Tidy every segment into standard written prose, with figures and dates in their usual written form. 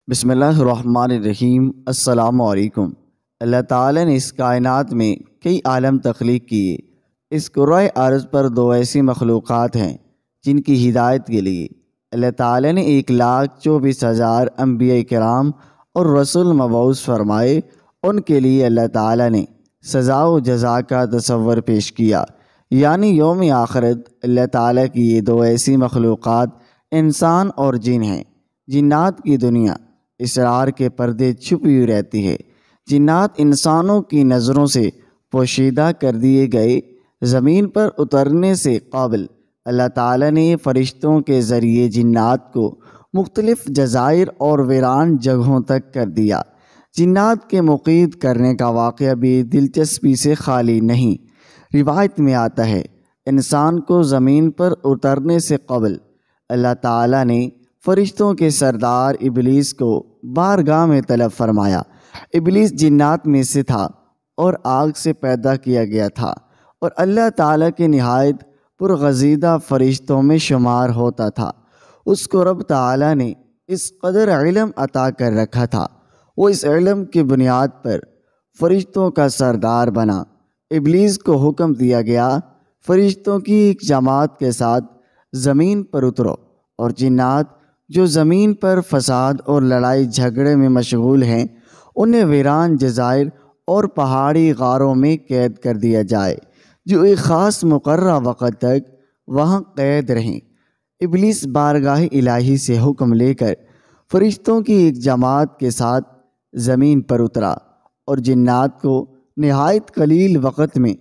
بسم اللہ الرحمن الرحیم۔ السلام علیکم۔ اللہ تعالیٰ نے اس کائنات میں کئی عالم تخلیق کیے۔ اس کرۂ ارض پر دو ایسی مخلوقات ہیں جن کی ہدایت کے لیے اللہ تعالیٰ نے 1,24,000 انبیاء کرام اور رسول مبعوث فرمائے۔ ان کے لیے اللہ تعالیٰ نے سزا و جزا کا تصور پیش کیا، یعنی یوم آخرت۔ اللہ تعالیٰ کی یہ دو ایسی مخلوقات انسان اور جن ہیں۔ جنات کی دنیا اسرار کے پردے چھپی ہوئی رہتی ہے۔ جنات انسانوں کی نظروں سے پوشیدہ کر دیے گئے۔ زمین پر اترنے سے قبل اللہ تعالیٰ نے فرشتوں کے ذریعے جنات کو مختلف جزائر اور ویران جگہوں تک کر دیا۔ جنات کے مقید کرنے کا واقعہ بھی دلچسپی سے خالی نہیں۔ روایت میں آتا ہے، انسان کو زمین پر اترنے سے قبل اللہ تعالیٰ نے فرشتوں کے سردار ابلیس کو بارگاہ میں طلب فرمایا۔ ابلیس جنات میں سے تھا اور آگ سے پیدا کیا گیا تھا اور اللہ تعالیٰ کے نہایت پرغزیدہ فرشتوں میں شمار ہوتا تھا۔ اس کو رب تعالیٰ نے اس قدر علم عطا کر رکھا تھا، وہ اس علم کی بنیاد پر فرشتوں کا سردار بنا۔ ابلیس کو حکم دیا گیا، فرشتوں کی ایک جماعت کے ساتھ زمین پر اترو، اور جنات جو زمین پر فساد اور لڑائی جھگڑے میں مشغول ہیں انہیں ویران جزائر اور پہاڑی غاروں میں قید کر دیا جائے، جو ایک خاص مقررہ وقت تک وہاں قید رہیں۔ ابلیس بارگاہ الہی سے حکم لے کر فرشتوں کی ایک جماعت کے ساتھ زمین پر اترا، اور جنات کو نہایت قلیل وقت میں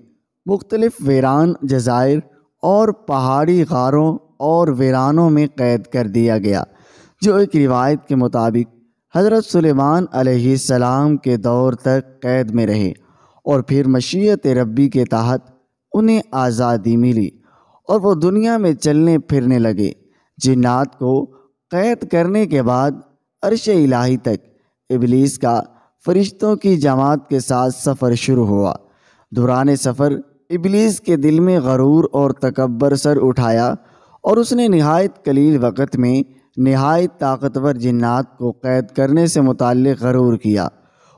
مختلف ویران جزائر اور پہاڑی غاروں اور ویرانوں میں قید کر دیا گیا، جو ایک روایت کے مطابق حضرت سلیمان علیہ السلام کے دور تک قید میں رہے، اور پھر مشیت ربی کے تحت انہیں آزادی ملی اور وہ دنیا میں چلنے پھرنے لگے۔ جنات کو قید کرنے کے بعد عرش الہی تک ابلیس کا فرشتوں کی جماعت کے ساتھ سفر شروع ہوا۔ دوران سفر ابلیس کے دل میں غرور اور تکبر سر اٹھایا، اور اس نے نہایت قلیل وقت میں نہایت طاقتور جنات کو قید کرنے سے متعلق غرور کیا۔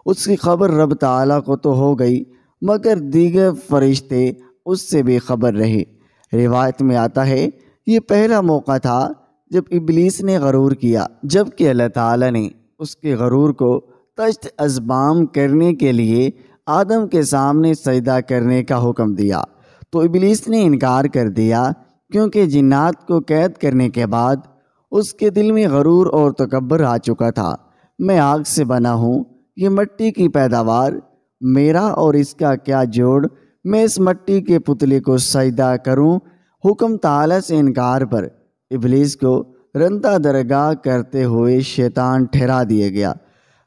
اس کی خبر رب تعالیٰ کو تو ہو گئی، مگر دیگر فرشتے اس سے بے خبر رہے۔ روایت میں آتا ہے، یہ پہلا موقع تھا جب ابلیس نے غرور کیا، جبکہ اللہ تعالیٰ نے اس کے غرور کو تشت ازبام کرنے کے لیے آدم کے سامنے سجدہ کرنے کا حکم دیا، تو ابلیس نے انکار کر دیا، کیونکہ جنات کو قید کرنے کے بعد اس کے دل میں غرور اور تکبر آ چکا تھا۔ میں آگ سے بنا ہوں، یہ مٹی کی پیداوار، میرا اور اس کا کیا جوڑ، میں اس مٹی کے پتلے کو سجدہ کروں۔ حکم تعالیٰ سے انکار پر ابلیس کو رندہ درگاہ کرتے ہوئے شیطان ٹھہرا دیا گیا۔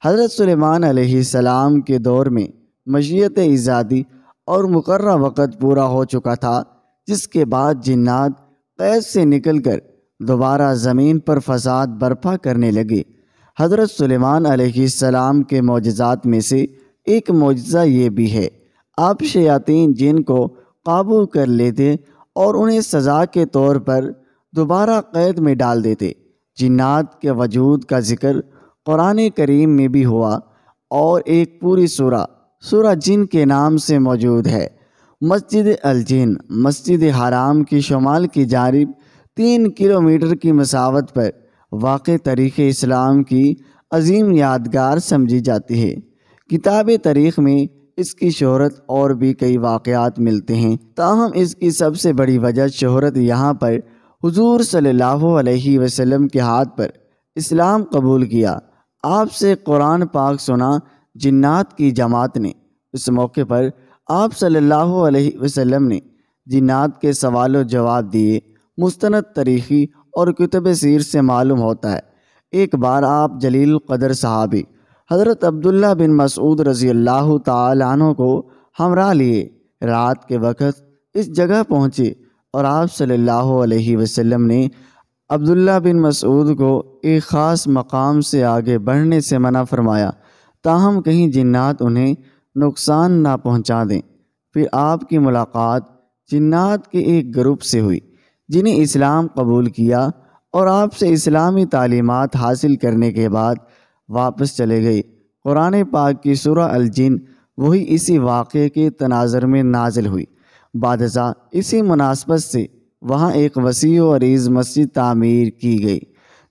حضرت سلیمان علیہ السلام کے دور میں مشیت ایجادی اور مقررہ وقت پورا ہو چکا تھا، جس کے بعد جنات قید سے نکل کر دوبارہ زمین پر فساد برپا کرنے لگے۔ حضرت سلیمان علیہ السلام کے معجزات میں سے ایک معجزہ یہ بھی ہے، آپ شیاطین جن کو قابو کر لیتے اور انہیں سزا کے طور پر دوبارہ قید میں ڈال دیتے۔ جنات کے وجود کا ذکر قرآن کریم میں بھی ہوا، اور ایک پوری سورہ جن کے نام سے موجود ہے۔ مسجد الجن مسجد حرام کی شمال کی جانب 3 کلومیٹر کی مسافت پر واقع تاریخ اسلام کی عظیم یادگار سمجھی جاتی ہے۔ کتاب تاریخ میں اس کی شہرت اور بھی کئی واقعات ملتے ہیں، تاہم اس کی سب سے بڑی وجہ شہرت یہاں پر حضور صلی اللہ علیہ وسلم کے ہاتھ پر اسلام قبول کیا، آپ سے قرآن پاک سنا۔ جنات کی جماعت نے اس موقع پر آپ صلی اللہ علیہ وسلم نے جنات کے سوال و جواب دیے۔ مستند تاریخی اور کتب سیر سے معلوم ہوتا ہے، ایک بار آپ جلیل القدر صحابی حضرت عبداللہ بن مسعود رضی اللہ تعالیٰ عنہ کو ہمراہ لیے رات کے وقت اس جگہ پہنچے، اور آپ صلی اللہ علیہ وسلم نے عبداللہ بن مسعود کو ایک خاص مقام سے آگے بڑھنے سے منع فرمایا، تاہم کہیں جنات انہیں نقصان نہ پہنچا دیں۔ پھر آپ کی ملاقات جنات کے ایک گروپ سے ہوئی جنہیں اسلام قبول کیا، اور آپ سے اسلامی تعلیمات حاصل کرنے کے بعد واپس چلے گئے۔ قرآن پاک کی سورہ الجن وہی اسی واقعے کے تناظر میں نازل ہوئی۔ بعد ازاں اسی مناسبت سے وہاں ایک وسیع و عریض مسجد تعمیر کی گئی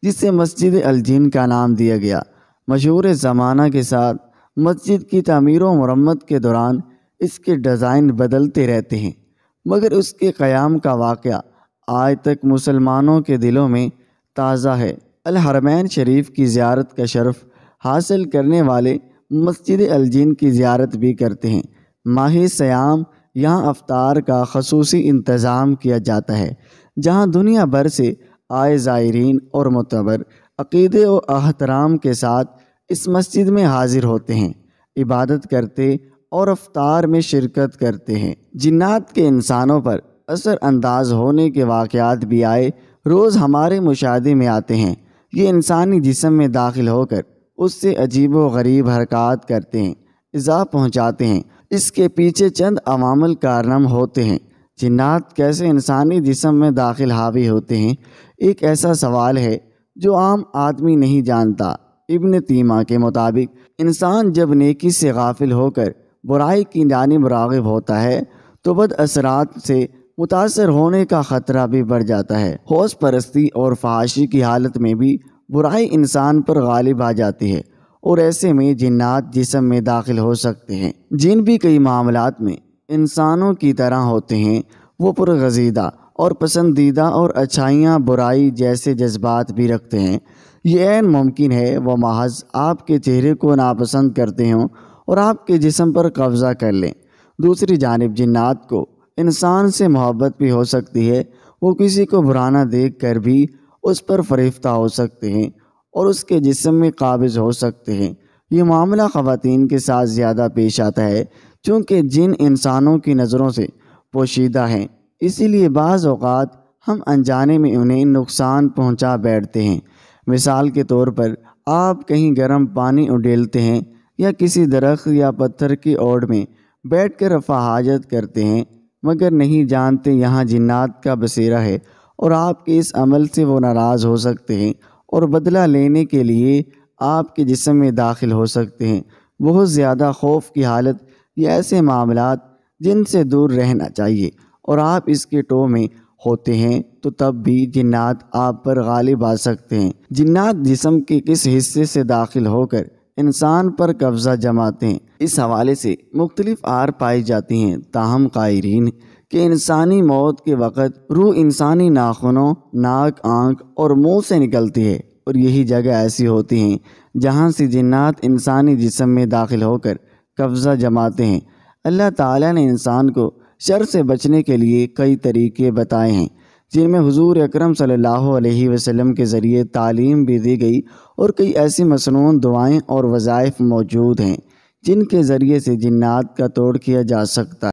جسے مسجد الجن کا نام دیا گیا۔ مشہور زمانہ کے ساتھ مسجد کی تعمیر و مرمت کے دوران اس کے ڈیزائن بدلتے رہتے ہیں، مگر اس کے قیام کا واقعہ آج تک مسلمانوں کے دلوں میں تازہ ہے۔ الحرمین شریف کی زیارت کا شرف حاصل کرنے والے مسجد الجن کی زیارت بھی کرتے ہیں۔ ماہ سیام یہاں افطار کا خصوصی انتظام کیا جاتا ہے، جہاں دنیا بھر سے آئے زائرین اور معتبر عقیدے و احترام کے ساتھ اس مسجد میں حاضر ہوتے ہیں، عبادت کرتے اور افطار میں شرکت کرتے ہیں۔ جنات کے انسانوں پر اثر انداز ہونے کے واقعات بھی آئے روز ہمارے مشاہدے میں آتے ہیں۔ یہ انسانی جسم میں داخل ہو کر اس سے عجیب و غریب حرکات کرتے ہیں، ایذا پہنچاتے ہیں۔ اس کے پیچھے چند عوامل کارنام ہوتے ہیں۔ جنات کیسے انسانی جسم میں داخل حاوی ہوتے ہیں، ایک ایسا سوال ہے جو عام آدمی نہیں جانتا۔ ابن تیمیہ کے مطابق انسان جب نیکی سے غافل ہو کر برائی کی جانب راغب ہوتا ہے تو بد اثرات سے متاثر ہونے کا خطرہ بھی بڑھ جاتا ہے۔ ہوش پرستی اور فحاشی کی حالت میں بھی برائی انسان پر غالب آ جاتی ہے، اور ایسے میں جنات جسم میں داخل ہو سکتے ہیں۔ جن بھی کئی معاملات میں انسانوں کی طرح ہوتے ہیں، وہ پرغزیدہ اور پسندیدہ اور اچھائیاں برائی جیسے جذبات بھی رکھتے ہیں۔ یہ عین ممکن ہے وہ محض آپ کے چہرے کو ناپسند کرتے ہوں اور آپ کے جسم پر قبضہ کر لیں۔ دوسری جانب جنات کو انسان سے محبت بھی ہو سکتی ہے، وہ کسی کو برانا دیکھ کر بھی اس پر فریفتہ ہو سکتے ہیں اور اس کے جسم میں قابض ہو سکتے ہیں۔ یہ معاملہ خواتین کے ساتھ زیادہ پیش آتا ہے، چونکہ جن انسانوں کی نظروں سے پوشیدہ ہیں، اسی لیے بعض اوقات ہم انجانے میں انہیں نقصان پہنچا بیٹھتے ہیں۔ مثال کے طور پر آپ کہیں گرم پانی اڈیلتے ہیں یا کسی درخت یا پتھر کی اوڑ میں بیٹھ کر رفع حاجت کرتے ہیں، مگر نہیں جانتے یہاں جنات کا بسیرا ہے اور آپ کے اس عمل سے وہ ناراض ہو سکتے ہیں اور بدلہ لینے کے لیے آپ کے جسم میں داخل ہو سکتے ہیں۔ بہت زیادہ خوف کی حالت یہ ایسے معاملات جن سے دور رہنا چاہیے، اور آپ اس کے ٹو میں ہوتے ہیں تو تب بھی جنات آپ پر غالب آ سکتے ہیں۔ جنات جسم کے کس حصے سے داخل ہو کر انسان پر قبضہ جماتے ہیں، اس حوالے سے مختلف آراء پائی جاتی ہیں، تاہم قائلین کہ انسانی موت کے وقت روح انسانی ناخنوں، ناک، آنکھ اور منہ سے نکلتی ہے، اور یہی جگہ ایسی ہوتی ہیں جہاں سے جنات انسانی جسم میں داخل ہو کر قبضہ جماتے ہیں۔ اللہ تعالیٰ نے انسان کو شر سے بچنے کے لیے کئی طریقے بتائے ہیں، جن میں حضور اکرم صلی اللہ علیہ وسلم کے ذریعے تعلیم بھی دی گئی، اور کئی ایسی مسنون دعائیں اور وظائف موجود ہیں جن کے ذریعے سے جنات کا توڑ کیا جا سکتا ہے۔